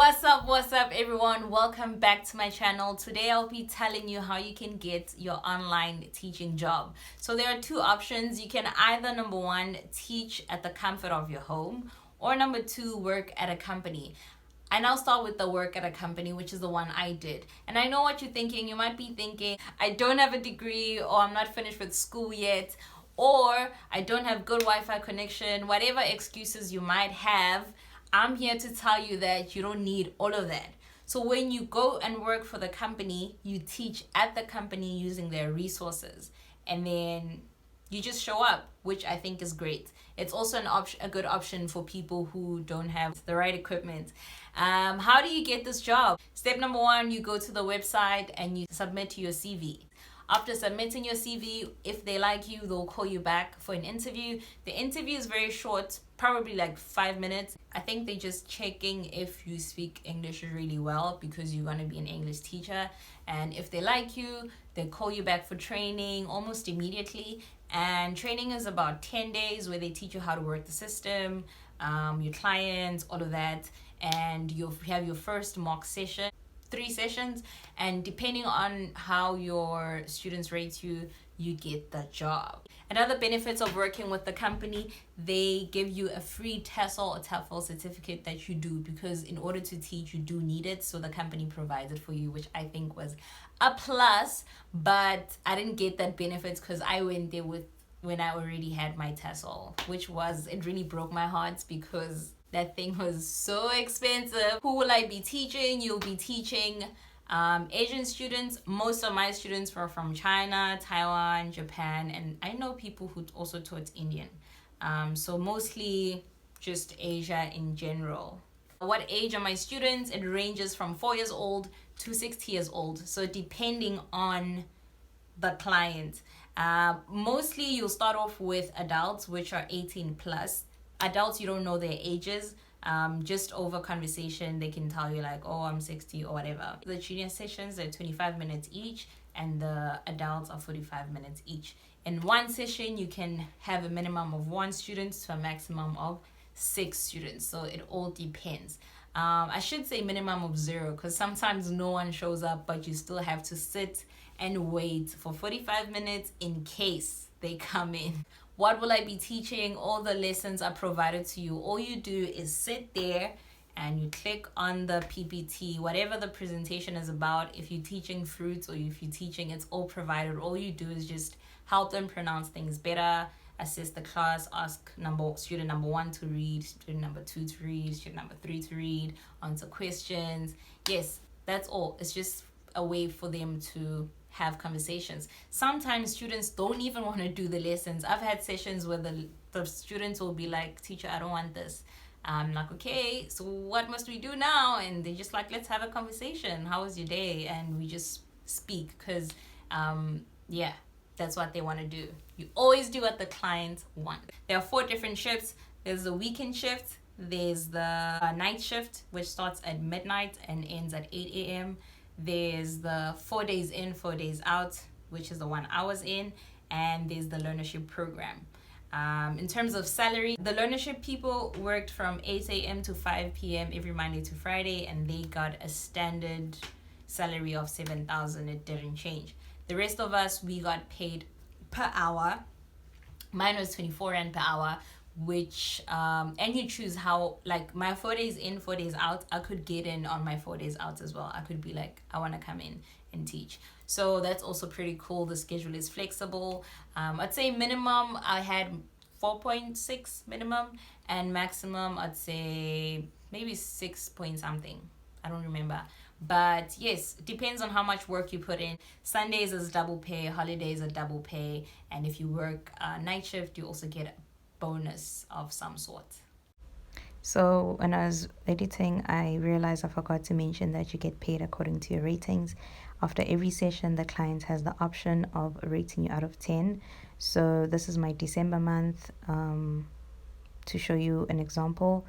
What's up everyone? Welcome back to my channel. Today I'll be telling you how you can get your online teaching job. So there are two options. You can either, number one, teach at the comfort of your home, or number two, work at a company. And I'll start with the work at a company, which is the one I did. And I know what you're thinking. You might be thinking, I don't have a degree, or I'm not finished with school yet, or I don't have good Wi-Fi connection. Whatever excuses you might have, I'm here to tell you that you don't need all of that. So when you go and work for the company, you teach at the company using their resources, and then you just show up, which I think is great. It's also a good option for people who don't have the right equipment. How do you get this job? Step number one, you go to the website and you submit your CV. After submitting your CV, if they like you, they'll call you back for an interview. The interview is very short, probably like 5 minutes. I think they're just checking if you speak English really well, because you're going to be an English teacher. And if they like you, they call you back for training almost immediately. And training is about 10 days where they teach you how to work the system, your clients, all of that. And you'll have your first mock session. 3 sessions, and depending on how your students rate you, you get the job. Another benefits of working with the company, they give you a free TESOL or TOEFL certificate that you do, because in order to teach, you do need it. So the company provides it for you, which I think was a plus. But I didn't get that benefits because I went there when I already had my TESOL, it really broke my heart because that thing was so expensive. Who will I be teaching? You'll be teaching Asian students. Most of my students were from China, Taiwan, Japan, and I know people who also taught Indian. So mostly just Asia in general. What age are my students? It ranges from 4 years old to 60 years old. So depending on the client. Mostly you'll start off with adults, which are 18 plus. Adults, you don't know their ages. Just over conversation, they can tell you like, oh, I'm 60 or whatever. The junior sessions are 25 minutes each, and the adults are 45 minutes each. In one session, you can have a minimum of 1 student to a maximum of 6 students. So it all depends. I should say minimum of 0, because sometimes no one shows up, but you still have to sit and wait for 45 minutes in case they come in. What will I be teaching? All the lessons are provided to you. All you do is sit there and you click on the PPT, whatever the presentation is about. If you're teaching fruits or if you're teaching, it's all provided. All you do is just help them pronounce things better, assist the class, ask student number 1 to read, student number 2 to read, student number 3 to read, answer questions. Yes, that's all. It's just a way for them to have conversations. Sometimes students don't even want to do the lessons. I've had sessions where the students will be like, teacher, I don't want this. I'm like, okay, so what must we do now? And they're just like, let's have a conversation. How was your day? And we just speak, because yeah, that's what they want to do. You always do what the client wants. There are 4 different shifts. There's the weekend shift, there's the night shift, which starts at midnight and ends at 8 a.m. There's the 4 days in, 4 days out, which is the 1 I was in, and there's the learnership program. In terms of salary, the learnership people worked from 8 a.m. to 5 p.m. every Monday to Friday, and they got a standard salary of 7,000. It didn't change. The rest of us, we got paid per hour. Mine was 24 Rand per hour, which and you choose how, like my 4 days in, 4 days out, I could get in on my 4 days out as well. I could be like, I want to come in and teach. So that's also pretty cool. The schedule is flexible. I'd say minimum I had 4.6 minimum, and maximum I'd say maybe 6 point something. I don't remember. But yes, it depends on how much work you put in. Sundays is double pay, holidays are double pay, and if you work night shift, you also get a bonus of some sort. So when I was editing, I realized I forgot to mention that you get paid according to your ratings. After every session, the client has the option of rating you out of 10. So this is my December month. To show you an example,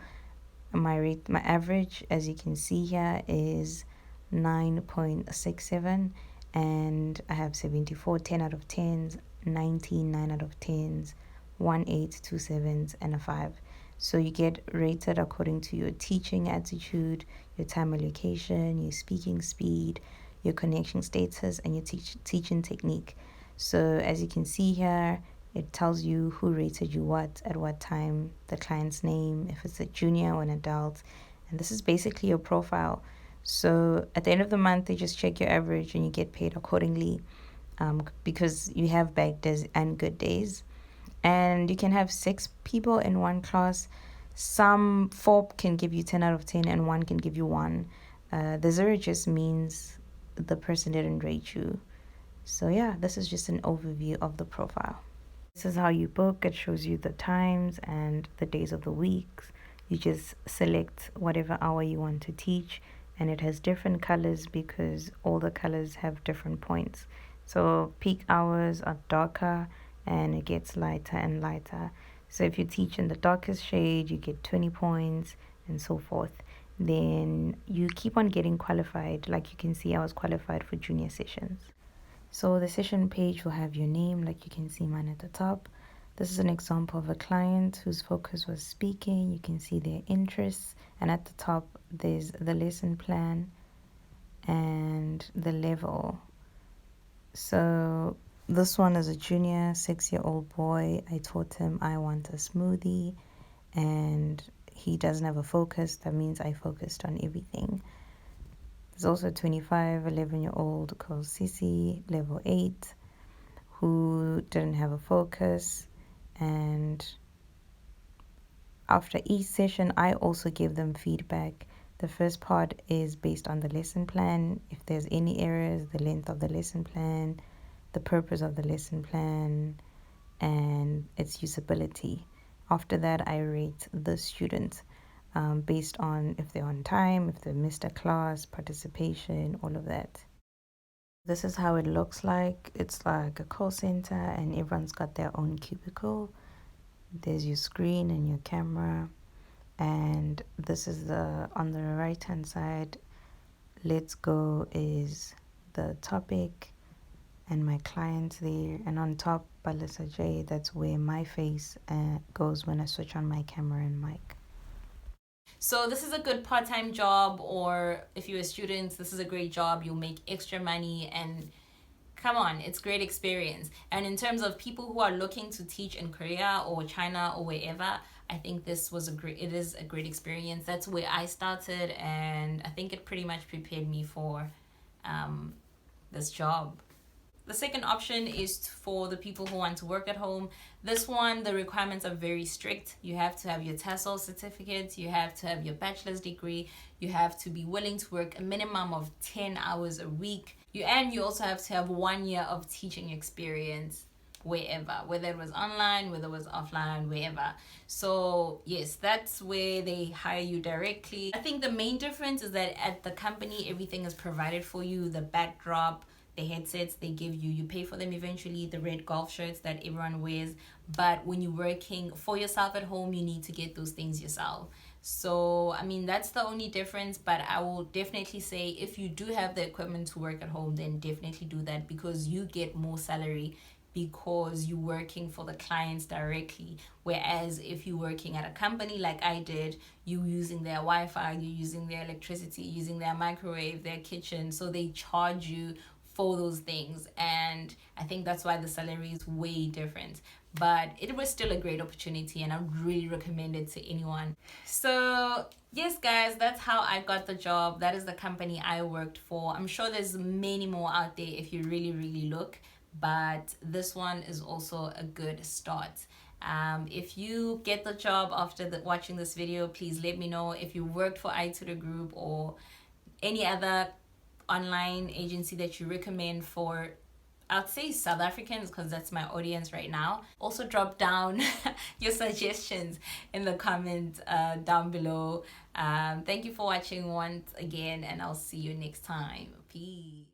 my average, as you can see here, is 9.67, and I have 74 10 out of 10s, 19 9 out of 10s, 1 8 2 7s, and a 5. So you get rated according to your teaching attitude, your time allocation, your speaking speed, your connection status, and your teaching technique. So as you can see here, it tells you who rated you what at what time, the client's name, if it's a junior or an adult, and this is basically your profile. So at the end of the month, they just check your average and you get paid accordingly, because you have bad days and good days. And you can have 6 people in one class. Some 4 can give you 10 out of 10 and 1 can give you 1. The 0 just means the person didn't rate you. So yeah, this is just an overview of the profile. This is how you book. It shows you the times and the days of the weeks. You just select whatever hour you want to teach, and it has different colors because all the colors have different points. So peak hours are darker and it gets lighter and lighter. So if you teach in the darkest shade, you get 20 points and so forth. Then you keep on getting qualified. Like you can see, I was qualified for junior sessions. So the session page will have your name, like you can see mine at the top. This is an example of a client whose focus was speaking. You can see their interests, and at the top there's the lesson plan and the level. So this one is a junior 6-year-old boy. I taught him I want a smoothie, and he doesn't have a focus. That means I focused on everything. There's also a 11-year-old called Sisi, level 8, who didn't have a focus. And after each session, I also give them feedback. The first part is based on the lesson plan. If there's any errors, the length of the lesson plan, the purpose of the lesson plan, and its usability. After that, I rate the student based on if they're on time, if they missed a class, participation, all of that. This is how it looks like. It's like a call center and everyone's got their own cubicle. There's your screen and your camera. And this is on the right hand side, let's go is the topic and my client there. And on top, Palesa J, that's where my face goes when I switch on my camera and mic. So this is a good part-time job, or if you're a student, this is a great job. You'll make extra money, and come on, it's great experience. And in terms of people who are looking to teach in Korea or China or wherever, I think it is a great experience. That's where I started, and I think it pretty much prepared me for this job. The second option is for the people who want to work at home. This one, the requirements are very strict. You have to have your TESOL certificate, you have to have your bachelor's degree, you have to be willing to work a minimum of 10 hours a week. You also have to have 1 year of teaching experience wherever, whether it was online, whether it was offline, wherever. So yes, that's where they hire you directly. I think the main difference is that at the company, everything is provided for you. The backdrop, the headsets they give you, you pay for them eventually, the red golf shirts that everyone wears. But when you're working for yourself at home, you need to get those things yourself. So I mean, that's the only difference. But I will definitely say, if you do have the equipment to work at home, then definitely do that, because you get more salary because you're working for the clients directly. Whereas if you're working at a company like I did, you're using their Wi-Fi, you're using their electricity, using their microwave, their kitchen, so they charge you for those things. And I think that's why the salary is way different. But it was still a great opportunity, and I would really recommend it to anyone. So yes, guys, that's how I got the job. That is the company I worked for. I'm sure there's many more out there if you really look, but this one is also a good start. If you get the job after watching this video, please let me know. If you worked for iTutorgroup or any other online agency that you recommend for, I'd say, South Africans, because that's my audience right now. Also drop down your suggestions in the comment down below. Thank you for watching once again, and I'll see you next time. Peace.